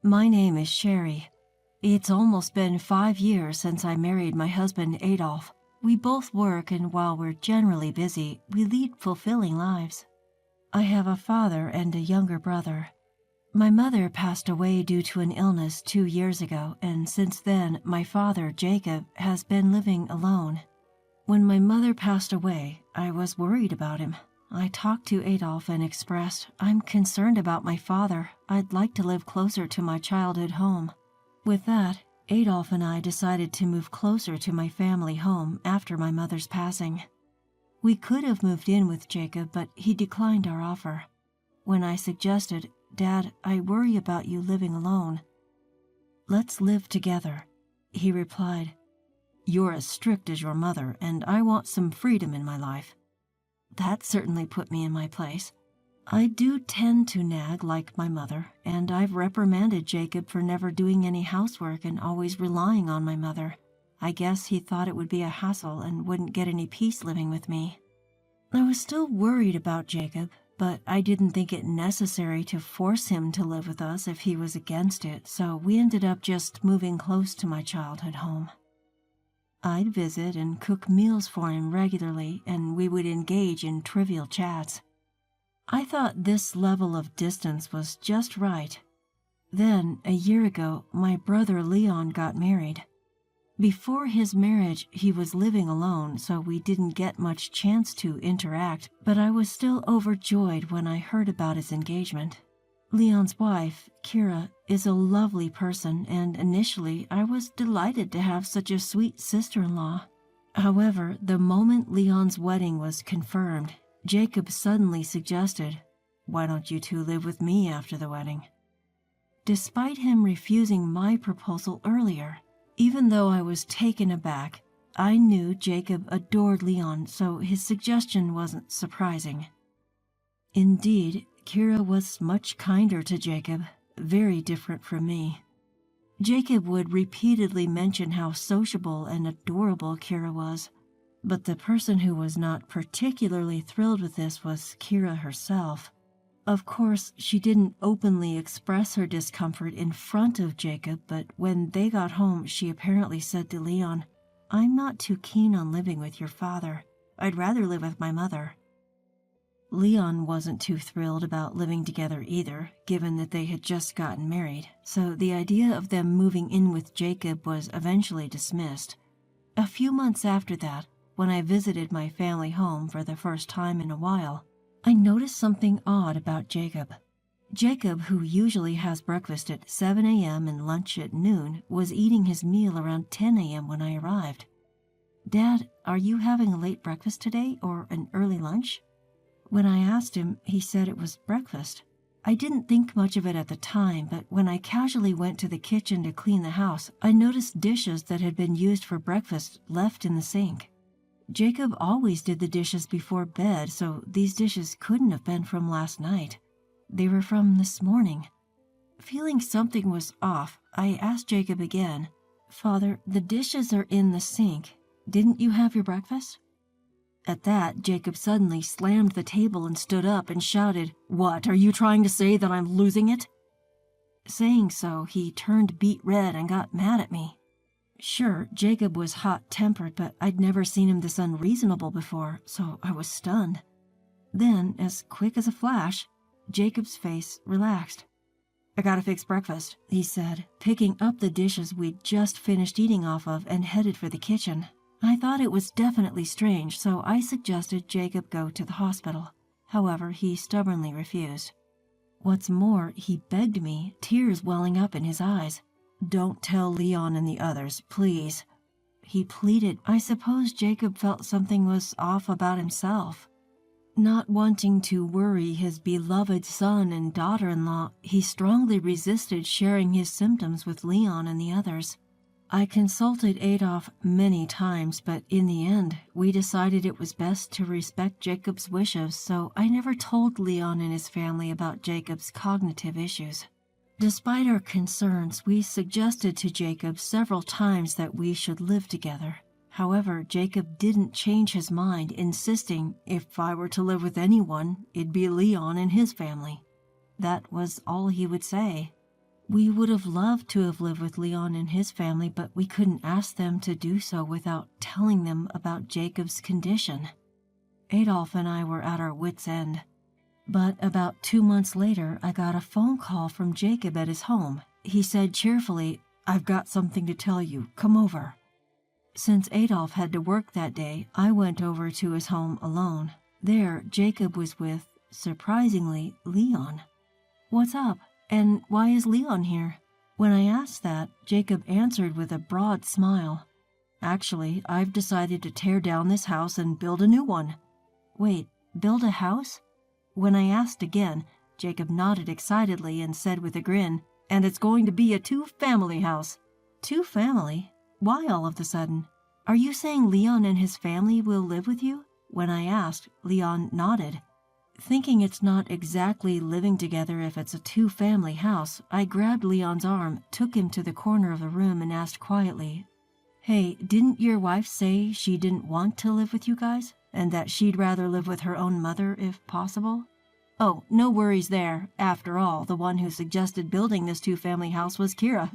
My name is Sherry. It's almost been 5 years since I married my husband Adolf. We both work, and while we're generally busy, we lead fulfilling lives. I have a father and a younger brother. My mother passed away due to an illness 2 years ago, and since then, my father, Jacob, has been living alone. When my mother passed away, I was worried about him. I talked to Adolf and expressed, I'm concerned about my father. I'd like to live closer to my childhood home. With that, Adolf and I decided to move closer to my family home after my mother's passing. We could have moved in with Jacob, but he declined our offer. When I suggested, Dad, I worry about you living alone. Let's live together, he replied. You're as strict as your mother, and I want some freedom in my life. That certainly put me in my place. I do tend to nag like my mother, and I've reprimanded Jacob for never doing any housework and always relying on my mother. I guess he thought it would be a hassle and wouldn't get any peace living with me. I was still worried about Jacob, but I didn't think it necessary to force him to live with us if he was against it, so we ended up just moving close to my childhood home. I'd visit and cook meals for him regularly, and we would engage in trivial chats. I thought this level of distance was just right. Then, a year ago, my brother Leon got married. Before his marriage, he was living alone, so we didn't get much chance to interact, but I was still overjoyed when I heard about his engagement. Leon's wife, Kira, is a lovely person, and initially I was delighted to have such a sweet sister-in-law. However, the moment Leon's wedding was confirmed, Jacob suddenly suggested, "Why don't you two live with me after the wedding?" Despite him refusing my proposal earlier, even though I was taken aback, I knew Jacob adored Leon, so his suggestion wasn't surprising. Indeed, Kira was much kinder to Jacob, very different from me. Jacob would repeatedly mention how sociable and adorable Kira was, but the person who was not particularly thrilled with this was Kira herself. Of course, she didn't openly express her discomfort in front of Jacob, but when they got home, she apparently said to Leon, "I'm not too keen on living with your father. I'd rather live with my mother." Leon wasn't too thrilled about living together either, given that they had just gotten married, so the idea of them moving in with Jacob was eventually dismissed. A few months after that, when I visited my family home for the first time in a while, I noticed something odd about Jacob. Jacob, who usually has breakfast at 7 a.m. and lunch at noon, was eating his meal around 10 a.m. when I arrived. "Dad, are you having a late breakfast today or an early lunch?" When I asked him, he said it was breakfast. I didn't think much of it at the time, but when I casually went to the kitchen to clean the house, I noticed dishes that had been used for breakfast left in the sink. Jacob always did the dishes before bed, so these dishes couldn't have been from last night. They were from this morning. Feeling something was off, I asked Jacob again, "Father, the dishes are in the sink. Didn't you have your breakfast?" At that, Jacob suddenly slammed the table and stood up and shouted, "What, are you trying to say that I'm losing it?" Saying so, he turned beet red and got mad at me. Sure, Jacob was hot-tempered, but I'd never seen him this unreasonable before, so I was stunned. Then, as quick as a flash, Jacob's face relaxed. "I gotta fix breakfast," he said, picking up the dishes we'd just finished eating off of and headed for the kitchen. I thought it was definitely strange, so I suggested Jacob go to the hospital. However, he stubbornly refused. What's more, he begged me, tears welling up in his eyes. "Don't tell Leon and the others, please." He pleaded. I suppose Jacob felt something was off about himself. Not wanting to worry his beloved son and daughter-in-law, he strongly resisted sharing his symptoms with Leon and the others. I consulted Adolf many times, but in the end, we decided it was best to respect Jacob's wishes, so I never told Leon and his family about Jacob's cognitive issues. Despite our concerns, we suggested to Jacob several times that we should live together. However, Jacob didn't change his mind, insisting if I were to live with anyone, it'd be Leon and his family. That was all he would say. We would have loved to have lived with Leon and his family, but we couldn't ask them to do so without telling them about Jacob's condition. Adolf and I were at our wits' end. But about 2 months later, I got a phone call from Jacob at his home. He said cheerfully, "I've got something to tell you. Come over." Since Adolf had to work that day, I went over to his home alone. There, Jacob was with, surprisingly, Leon. "What's up? And why is Leon here?" When I asked that, Jacob answered with a broad smile. "Actually, I've decided to tear down this house and build a new one." "Wait, build a house?" When I asked again, Jacob nodded excitedly and said with a grin, "And it's going to be a 2-family house." "2-family? Why all of a sudden? Are you saying Leon and his family will live with you?" When I asked, Leon nodded. Thinking it's not exactly living together if it's a 2-family house, I grabbed Leon's arm, took him to the corner of the room and asked quietly, "Hey, didn't your wife say she didn't want to live with you guys? And that she'd rather live with her own mother if possible?" "Oh, no worries there. After all, the one who suggested building this 2-family house was Kira."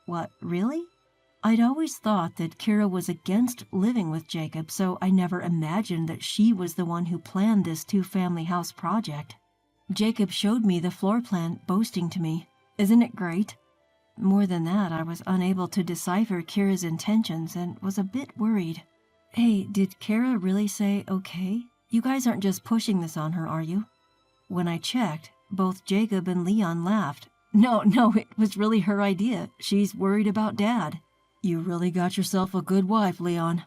"What, really?" I'd always thought that Kira was against living with Jacob, so I never imagined that she was the one who planned this 2-family house project. Jacob showed me the floor plan, boasting to me, "Isn't it great?" More than that, I was unable to decipher Kira's intentions and was a bit worried. "Hey, did Kira really say okay? You guys aren't just pushing this on her, are you?" When I checked, both Jacob and Leon laughed. No, it was really her idea. She's worried about Dad." "You really got yourself a good wife, Leon.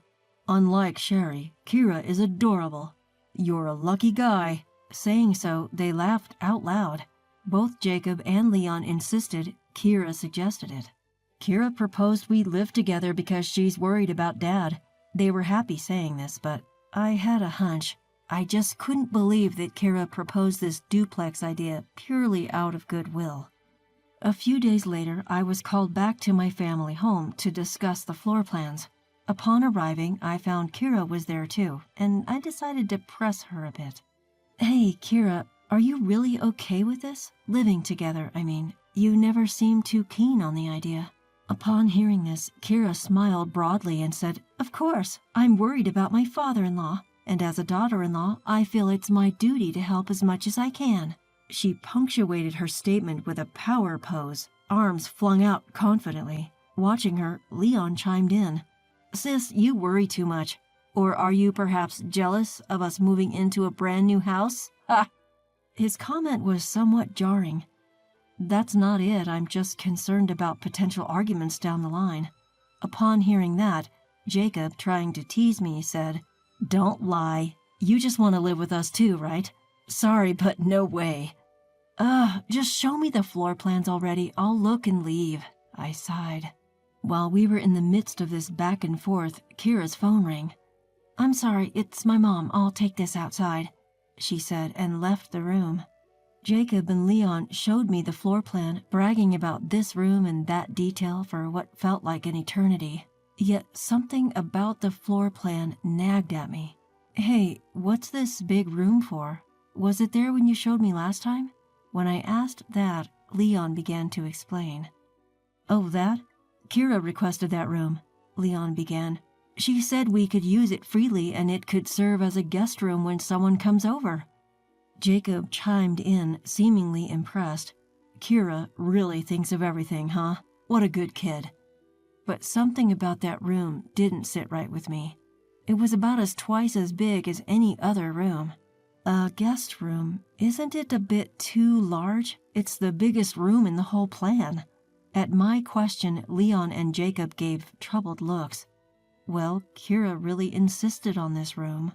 Unlike Sherry, Kira is adorable. You're a lucky guy." Saying so, they laughed out loud. Both Jacob and Leon insisted Kira suggested it. "Kira proposed we live together because she's worried about Dad." They were happy saying this, but I had a hunch. I just couldn't believe that Kira proposed this duplex idea purely out of goodwill. A few days later, I was called back to my family home to discuss the floor plans. Upon arriving, I found Kira was there too, and I decided to press her a bit. "Hey, Kira, are you really okay with this? Living together, I mean. You never seemed too keen on the idea." Upon hearing this, Kira smiled broadly and said, "Of course, I'm worried about my father-in-law, and as a daughter-in-law, I feel it's my duty to help as much as I can." She punctuated her statement with a power pose, arms flung out confidently. Watching her, Leon chimed in. "Sis, you worry too much. Or are you perhaps jealous of us moving into a brand new house? Ha!" His comment was somewhat jarring. "That's not it, I'm just concerned about potential arguments down the line." Upon hearing that, Jacob, trying to tease me, said, "Don't lie. You just want to live with us too, right? Sorry, but no way." Just show me the floor plans already. I'll look and leave." I sighed. While we were in the midst of this back and forth, Kira's phone rang. "I'm sorry, it's my mom. I'll take this outside," she said and left the room. Jacob and Leon showed me the floor plan, bragging about this room and that detail for what felt like an eternity. Yet something about the floor plan nagged at me. "Hey, what's this big room for? Was it there when you showed me last time?" When I asked that, Leon began to explain. "Oh, that? Kira requested that room," Leon began. "She said we could use it freely and it could serve as a guest room when someone comes over." Jacob chimed in, seemingly impressed. "Kira really thinks of everything, huh? What a good kid." But something about that room didn't sit right with me. It was about twice as big as any other room. A guest room, isn't it a bit too large? It's the biggest room in the whole plan. At my question, Leon and Jacob gave troubled looks. Well, Kira really insisted on this room.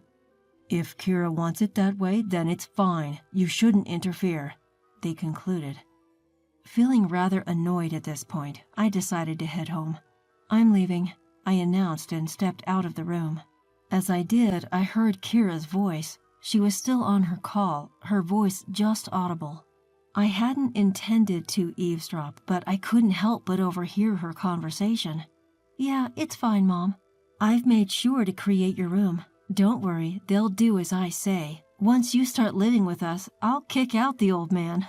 "If Kira wants it that way, then it's fine. You shouldn't interfere," they concluded. Feeling rather annoyed at this point, I decided to head home. "I'm leaving," I announced and stepped out of the room. As I did, I heard Kira's voice. She was still on her call, her voice just audible. I hadn't intended to eavesdrop, but I couldn't help but overhear her conversation. "Yeah, it's fine, Mom. I've made sure to create your room. Don't worry, they'll do as I say. Once you start living with us, I'll kick out the old man."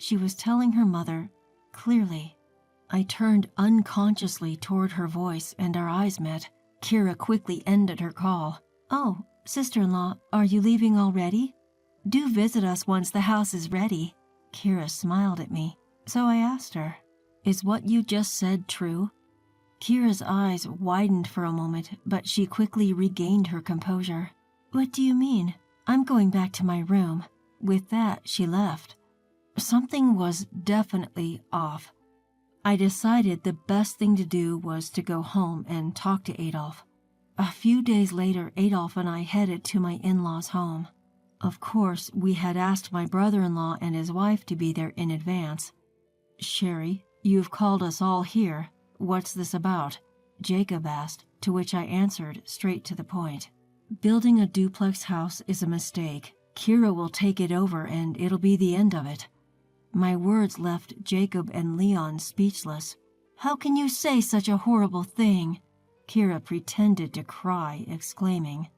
She was telling her mother clearly. I turned unconsciously toward her voice and our eyes met. Kira quickly ended her call. "Oh, sister-in-law, are you leaving already? Do visit us once the house is ready." Kira smiled at me, so I asked her, "Is what you just said true?" Kira's eyes widened for a moment, but she quickly regained her composure. "What do you mean? I'm going back to my room." With that, she left. Something was definitely off. I decided the best thing to do was to go home and talk to Adolf. A few days later, Adolf and I headed to my in-laws' home. Of course, we had asked my brother-in-law and his wife to be there in advance. "Sherry, you've called us all here. What's this about?" Jacob asked, to which I answered straight to the point. "Building a duplex house is a mistake. Kira will take it over and it'll be the end of it." My words left Jacob and Leon speechless. "How can you say such a horrible thing?" Kira pretended to cry, exclaiming.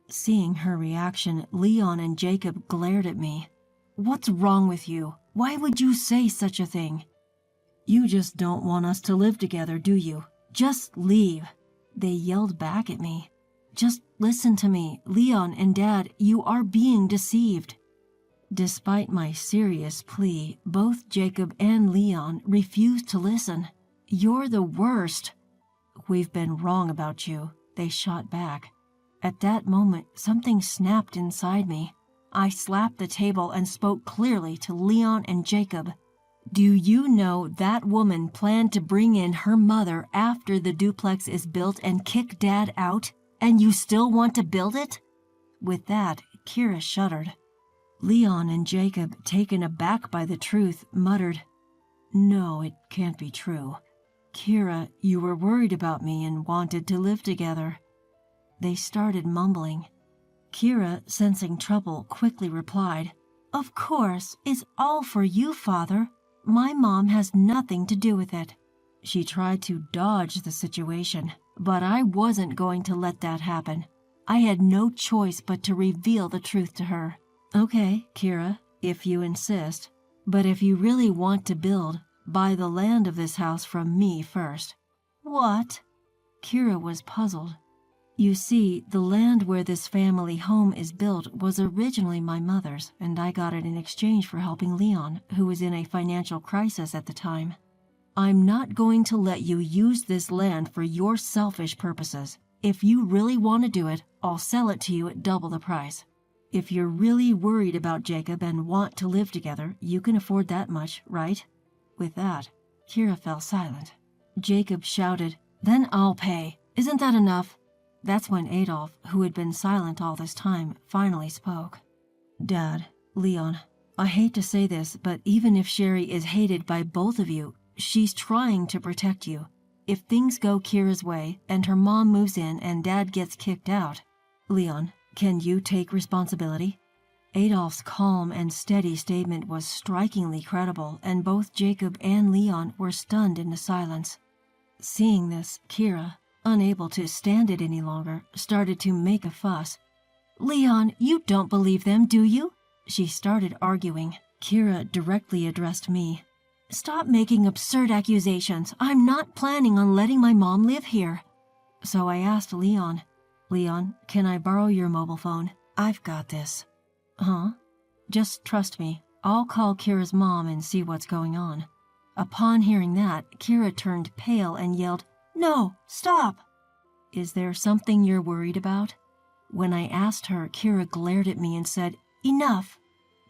Seeing her reaction, Leon and Jacob glared at me. "What's wrong with you? Why would you say such a thing?" "You just don't want us to live together, do you? Just leave," they yelled back at me. "Just listen to me, Leon and Dad, you are being deceived." Despite my serious plea, both Jacob and Leon refused to listen. "You're the worst." "We've been wrong about you," they shot back. At that moment, something snapped inside me. I slapped the table and spoke clearly to Leon and Jacob. "Do you know that woman planned to bring in her mother after the duplex is built and kick Dad out, and you still want to build it?" With that, Kira shuddered. Leon and Jacob, taken aback by the truth, muttered, "No, it can't be true. Kira, you were worried about me and wanted to live together." They started mumbling. Kira, sensing trouble, quickly replied, "Of course, it's all for you, Father. My mom has nothing to do with it." She tried to dodge the situation, but I wasn't going to let that happen. I had no choice but to reveal the truth to her. "Okay, Kira, if you insist, but if you really want to build, buy the land of this house from me first." "What?" Kira was puzzled. "You see, the land where this family home is built was originally my mother's, and I got it in exchange for helping Leon, who was in a financial crisis at the time. I'm not going to let you use this land for your selfish purposes. If you really want to do it, I'll sell it to you at double the price. If you're really worried about Jacob and want to live together, you can afford that much, right?" With that, Kira fell silent. Jacob shouted, "Then I'll pay. Isn't that enough?" That's when Adolf, who had been silent all this time, finally spoke. "Dad, Leon, I hate to say this, but even if Sherry is hated by both of you, she's trying to protect you. If things go Kira's way and her mom moves in and Dad gets kicked out, Leon, can you take responsibility?" Adolf's calm and steady statement was strikingly credible, and both Jacob and Leon were stunned into silence. Seeing this, Kira, unable to stand it any longer, started to make a fuss. "Leon, you don't believe them, do you?" She started arguing. Kira directly addressed me. "Stop making absurd accusations. I'm not planning on letting my mom live here." So I asked Leon, "Leon, can I borrow your mobile phone? I've got this." "Huh?" "Just trust me. I'll call Kira's mom and see what's going on." Upon hearing that, Kira turned pale and yelled, "No, stop!" "Is there something you're worried about?" When I asked her, Kira glared at me and said, "Enough.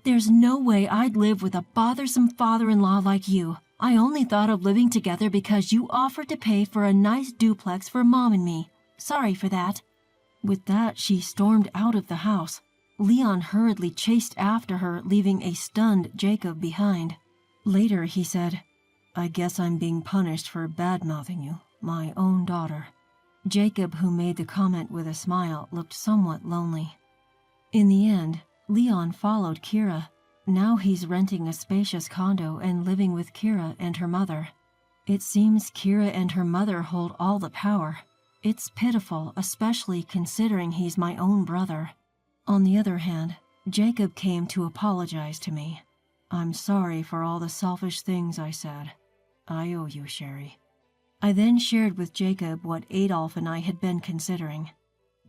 There's no way I'd live with a bothersome father-in-law like you. I only thought of living together because you offered to pay for a nice duplex for Mom and me. Sorry for that." With that, she stormed out of the house. Leon hurriedly chased after her, leaving a stunned Jacob behind. Later, he said, "I guess I'm being punished for bad-mouthing you, my own daughter." Jacob, who made the comment with a smile, looked somewhat lonely. In the end, Leon followed Kira. Now he's renting a spacious condo and living with Kira and her mother. It seems Kira and her mother hold all the power. It's pitiful, especially considering he's my own brother. On the other hand, Jacob came to apologize to me. I'm sorry for all the selfish things I said. I owe you, Sherry. I then shared with Jacob what Adolf and I had been considering.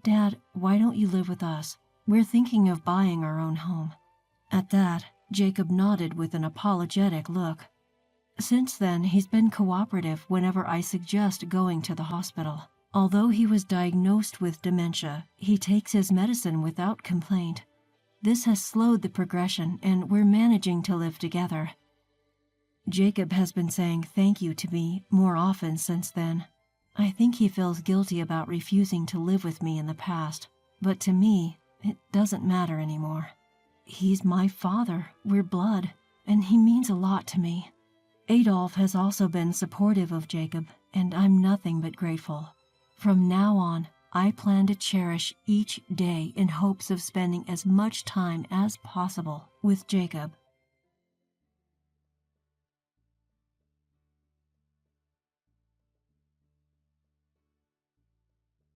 Dad, why don't you live with us? We're thinking of buying our own home. At that, Jacob nodded with an apologetic look. Since then, he's been cooperative whenever I suggest going to the hospital. Although he was diagnosed with dementia, he takes his medicine without complaint. This has slowed the progression, and we're managing to live together. Jacob has been saying thank you to me more often since then. I think he feels guilty about refusing to live with me in the past, but to me, it doesn't matter anymore. He's my father, we're blood, and he means a lot to me. Adolf has also been supportive of Jacob, and I'm nothing but grateful. From now on, I plan to cherish each day in hopes of spending as much time as possible with Jacob